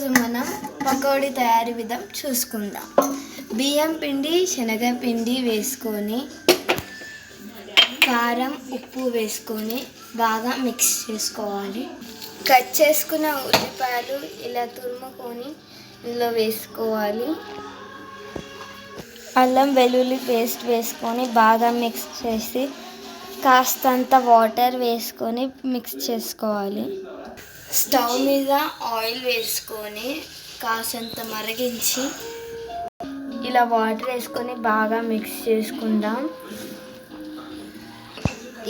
ఈరోజు మనం పకోడీ తయారీ విధం చూసుకుందాం. బియ్యం పిండి, శనగపిండి వేసుకొని కారం, ఉప్పు వేసుకొని బాగా మిక్స్ చేసుకోవాలి. కట్ చేసుకున్న ఉల్లిపాయలు ఇలా తురుముకొని ఇందులో వేసుకోవాలి. అల్లం వెల్లుల్లి పేస్ట్ వేసుకొని బాగా మిక్స్ చేసి కాస్తంత వాటర్ వేసుకొని మిక్స్ చేసుకోవాలి. స్టవ్ మీద ఆయిల్ వేసుకొని కాసంత మరిగించి ఇలా వాటర్ వేసుకొని బాగా మిక్స్ చేసుకుందాం.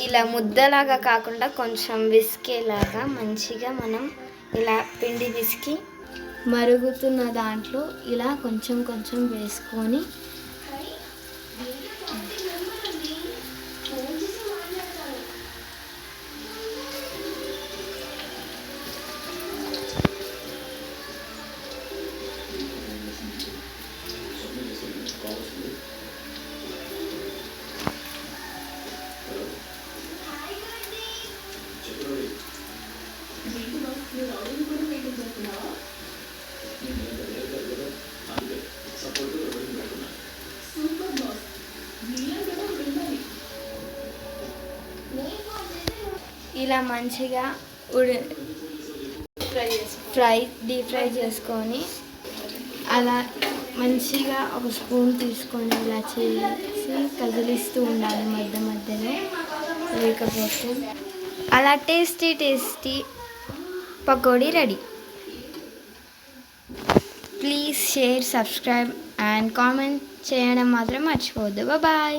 ఇలా ముద్దలాగా కాకుండా కొంచెం విసికేలాగా మంచిగా మనం ఇలా పిండి విసికి మరుగుతున్న దాంట్లో ఇలా కొంచెం కొంచెం వేసుకొని ఇలా మంచిగా డీప్ ఫ్రై చేసుకొని అలా మంచిగా ఒక స్పూన్ తీసుకొని ఇలా చేసి కదిలిస్తూ ఉండాలి మధ్య మధ్యలో, లేకపోతే అలా tasty pakodi ready. Please share, subscribe and comment చేయడం మాత్రం మర్చిపోవద్దు. బాయ్.